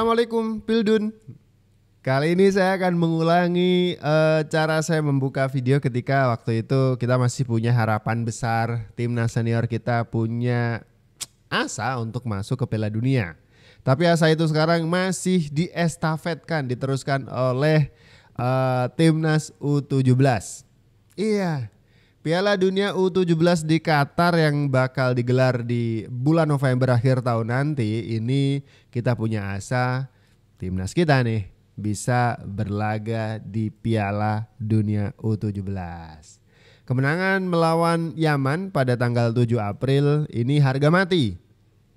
Assalamualaikum Pildun. Kali ini saya akan mengulangi cara saya membuka video ketika waktu itu kita masih punya harapan besar. Timnas senior kita punya asa untuk masuk ke Piala Dunia. Tapi asa itu sekarang masih diestafetkan, diteruskan oleh Timnas U17. Iya, Piala Dunia U17 di Qatar yang bakal digelar di bulan November akhir tahun nanti. Ini kita punya asa timnas kita nih bisa berlaga di Piala Dunia U17. Kemenangan melawan Yaman pada tanggal 7 April ini harga mati.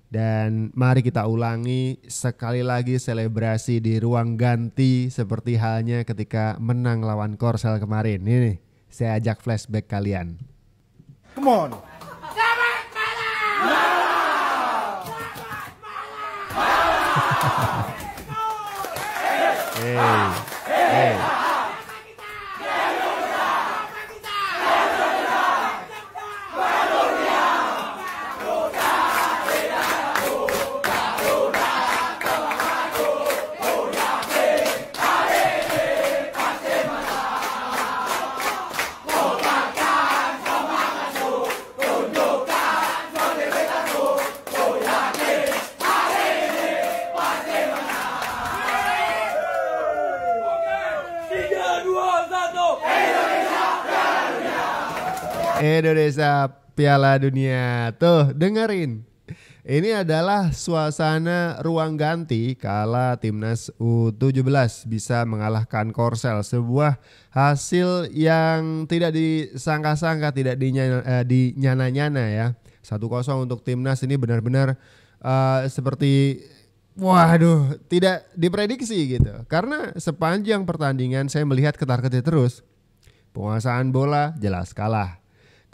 Dan mari kita ulangi sekali lagi selebrasi di ruang ganti seperti halnya ketika menang lawan Korsel kemarin. Ini saya ajak flashback kalian. Come on. Selamat malam. Hey. Indonesia Piala Dunia. Tuh dengerin. Ini adalah suasana ruang ganti kala Timnas U17 bisa mengalahkan Korsel. Sebuah hasil yang tidak disangka-sangka, tidak dinyana-nyana ya. 1-0 untuk Timnas ini benar-benar seperti waduh, tidak diprediksi gitu. Karena sepanjang pertandingan saya melihat ketar-ketir terus. Penguasaan bola jelas kalah.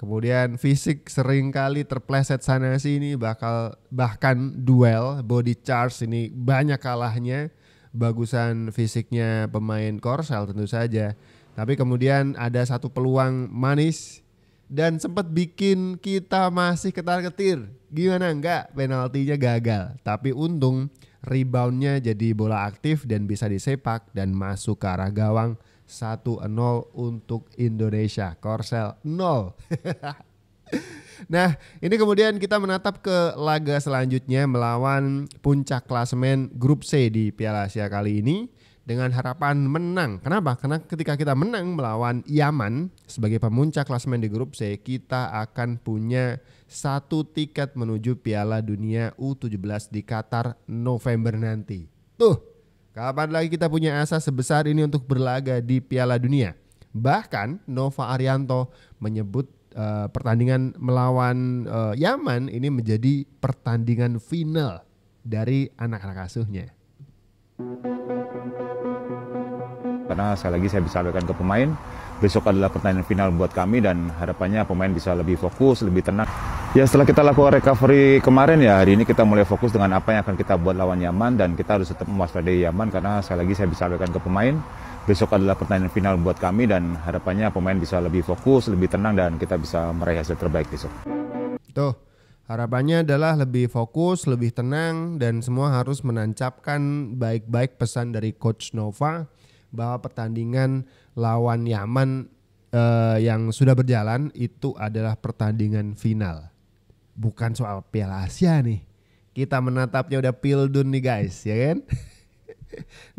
Kemudian fisik seringkali terpleset sana sini, bahkan duel body charge ini banyak kalahnya. Bagusan fisiknya pemain Korsel tentu saja. Tapi kemudian ada satu peluang manis dan sempat bikin kita masih ketar-ketir. Gimana enggak, penaltinya gagal. Tapi untung reboundnya jadi bola aktif dan bisa disepak dan masuk ke arah gawang. 1-0 untuk Indonesia, Korsel 0. Nah, ini kemudian kita menatap ke laga selanjutnya melawan puncak klasemen grup C di Piala Asia kali ini dengan harapan menang. Kenapa? Karena ketika kita menang melawan Yaman sebagai pemuncak klasemen di grup C, kita akan punya 1 tiket menuju Piala Dunia U17 di Qatar November nanti. Tuh. Kapan lagi kita punya asa sebesar ini untuk berlaga di Piala Dunia? Bahkan Nova Arianto menyebut pertandingan melawan Yaman ini menjadi pertandingan final dari anak-anak asuhnya. Karena sekali lagi saya bisa sampaikan ke pemain, besok adalah pertandingan final buat kami dan harapannya pemain bisa lebih fokus, lebih tenang. Ya setelah kita lakukan recovery kemarin ya hari ini kita mulai fokus dengan apa yang akan kita buat lawan Yaman dan kita harus tetap mewaspadai Yaman karena sekali lagi saya bisa sampaikan ke pemain, besok adalah pertandingan final buat kami dan harapannya pemain bisa lebih fokus, lebih tenang dan kita bisa meraih hasil terbaik besok. Tuh, harapannya adalah lebih fokus, lebih tenang dan semua harus menancapkan baik-baik pesan dari Coach Nova bahwa pertandingan lawan Yaman yang sudah berjalan itu adalah pertandingan final. Bukan soal Piala Asia nih. Kita menatapnya udah Pildun nih guys, ya kan?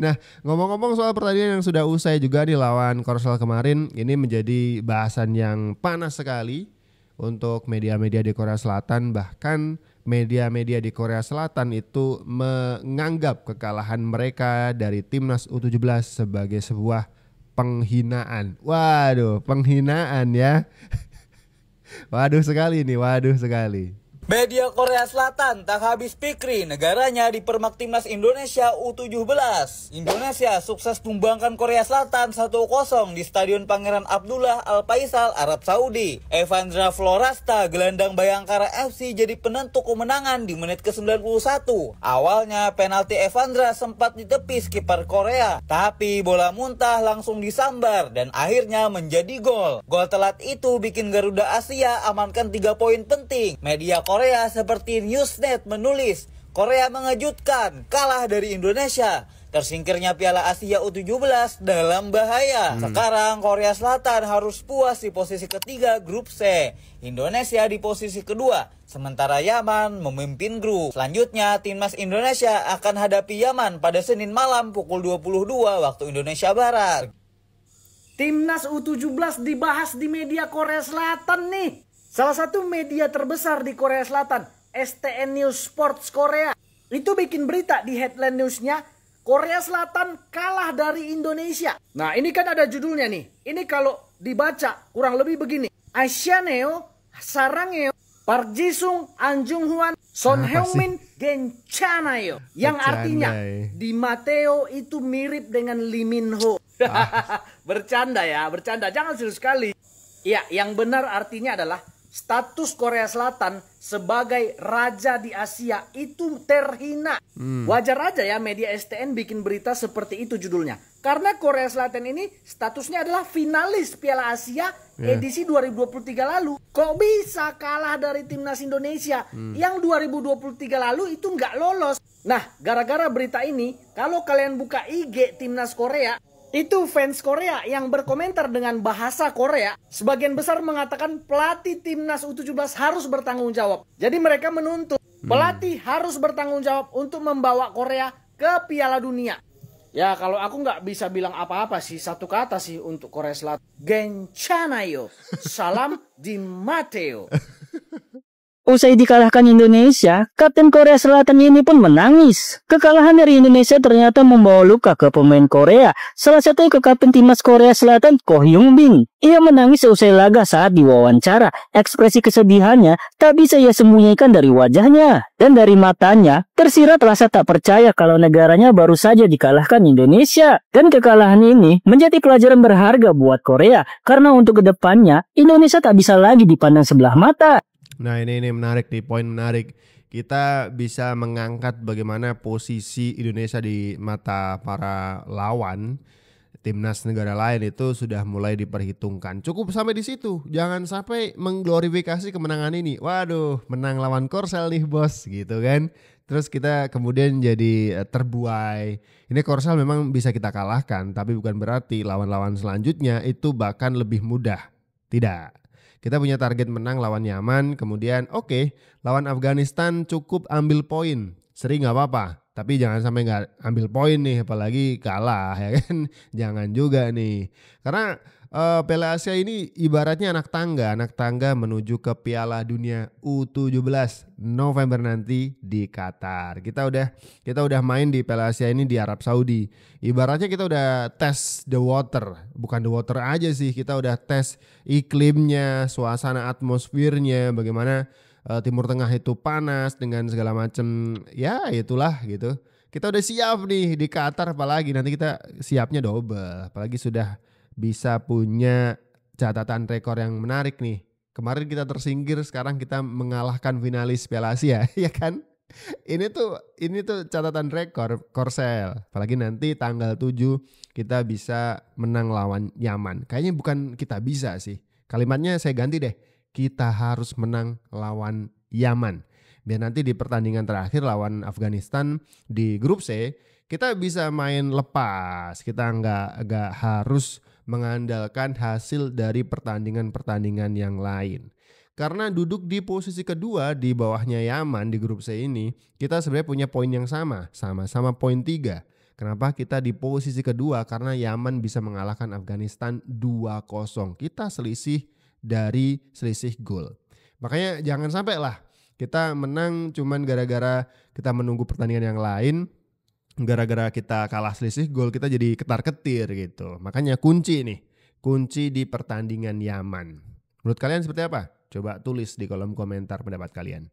Nah, ngomong-ngomong soal pertandingan yang sudah usai juga nih lawan Korsel kemarin, ini menjadi bahasan yang panas sekali untuk media-media di Korea Selatan. Bahkan media-media di Korea Selatan itu menganggap kekalahan mereka dari Timnas U17 sebagai sebuah penghinaan. Waduh, penghinaan ya. Waduh sekali nih, waduh sekali. Media Korea Selatan tak habis pikir negaranya dipermak timnas Indonesia U17. Indonesia sukses tumbangkan Korea Selatan 1-0 di Stadion Pangeran Abdullah Al Faisal, Arab Saudi. Evandra Florasta, gelandang Bayangkara FC jadi penentu kemenangan di menit ke-91. Awalnya penalti Evandra sempat ditepis kiper Korea, tapi bola muntah langsung disambar dan akhirnya menjadi gol. Gol telat itu bikin Garuda Asia amankan 3 poin penting. Media Korea seperti Newsnet menulis, Korea mengejutkan, kalah dari Indonesia. Tersingkirnya Piala Asia U17 dalam bahaya. Sekarang Korea Selatan harus puas di posisi ketiga grup C. Indonesia di posisi kedua. Sementara Yaman memimpin grup. Selanjutnya timnas Indonesia akan hadapi Yaman pada Senin malam pukul 22 waktu Indonesia Barat. Timnas U17 dibahas di media Korea Selatan nih. Salah satu media terbesar di Korea Selatan, STN News Sports Korea. Itu bikin berita di headline newsnya, Korea Selatan kalah dari Indonesia. Nah ini kan ada judulnya nih. Ini kalau dibaca kurang lebih begini. Asianeo, Sarangeo, Park Jisung, An Jung Hwan, Son Heung-min, Gencanayo. Yang artinya Di Matteo itu mirip dengan Lee Min Ho. Bercanda ya, bercanda. Jangan serius sekali. Ya, yang benar artinya adalah status Korea Selatan sebagai raja di Asia itu terhina. Wajar aja ya media STN bikin berita seperti itu judulnya. Karena Korea Selatan ini statusnya adalah finalis Piala Asia edisi 2023 lalu. Kok bisa kalah dari timnas Indonesia yang 2023 lalu itu nggak lolos. Nah, gara-gara berita ini, kalau kalian buka IG timnas Korea, itu fans Korea yang berkomentar dengan bahasa Korea, sebagian besar mengatakan pelatih timnas U17 harus bertanggung jawab. Jadi mereka menuntut pelatih harus bertanggung jawab untuk membawa Korea ke Piala Dunia. Ya kalau aku nggak bisa bilang apa-apa sih, satu kata sih untuk Korea Selatan. Gencanayo, salam di Matteo. Usai dikalahkan Indonesia, Kapten Korea Selatan ini pun menangis. Kekalahan dari Indonesia ternyata membawa luka ke pemain Korea, salah satunya ke Kapten Timnas Korea Selatan, Ko Hyung-bin. Ia menangis seusai laga saat diwawancara. Ekspresi kesedihannya tak bisa ia sembunyikan dari wajahnya. Dan dari matanya, tersirat rasa tak percaya kalau negaranya baru saja dikalahkan Indonesia. Dan kekalahan ini menjadi pelajaran berharga buat Korea, karena untuk kedepannya, Indonesia tak bisa lagi dipandang sebelah mata. Nah ini menarik nih, poin menarik. Kita bisa mengangkat bagaimana posisi Indonesia di mata para lawan. Timnas negara lain itu sudah mulai diperhitungkan. Cukup sampai di situ. Jangan sampai mengglorifikasi kemenangan ini. Waduh, menang lawan Korsel nih bos, gitu kan. Terus kita kemudian jadi terbuai. Ini Korsel memang bisa kita kalahkan, tapi bukan berarti lawan-lawan selanjutnya itu bahkan lebih mudah. Tidak. Kita punya target menang lawan Yaman, kemudian oke, lawan Afghanistan cukup ambil poin, seri nggak apa-apa. Tapi jangan sampai nggak ambil poin nih, apalagi kalah ya kan, jangan juga nih. Karena Piala Asia ini ibaratnya anak tangga menuju ke Piala Dunia U17 November nanti di Qatar. Kita udah main di Piala Asia ini di Arab Saudi. Ibaratnya kita udah tes the water, bukan the water aja sih, kita udah tes iklimnya, suasana atmosfernya, bagaimana Timur Tengah itu panas dengan segala macam, ya itulah gitu. Kita udah siap nih di Qatar, apalagi nanti kita siapnya double, apalagi sudah bisa punya catatan rekor yang menarik nih. Kemarin kita tersingkir, sekarang kita mengalahkan finalis Piala Asia, ya kan? Ini tuh catatan rekor Korsel. Apalagi nanti tanggal 7 kita bisa menang lawan Yaman. Kayaknya bukan kita bisa sih. Kalimatnya saya ganti deh. Kita harus menang lawan Yaman. Biar nanti di pertandingan terakhir lawan Afghanistan di grup C, kita bisa main lepas. Kita nggak harus mengandalkan hasil dari pertandingan-pertandingan yang lain. Karena duduk di posisi kedua di bawahnya Yaman di grup C ini, kita sebenarnya punya poin yang sama poin 3. Kenapa kita di posisi kedua? Karena Yaman bisa mengalahkan Afghanistan 2-0. Kita selisih gol. Makanya jangan sampai lah kita menang cuman gara-gara kita menunggu pertandingan yang lain. Gara-gara kita kalah selisih gol, kita jadi ketar-ketir gitu. Makanya kunci di pertandingan Yaman. Menurut kalian seperti apa? Coba tulis di kolom komentar pendapat kalian.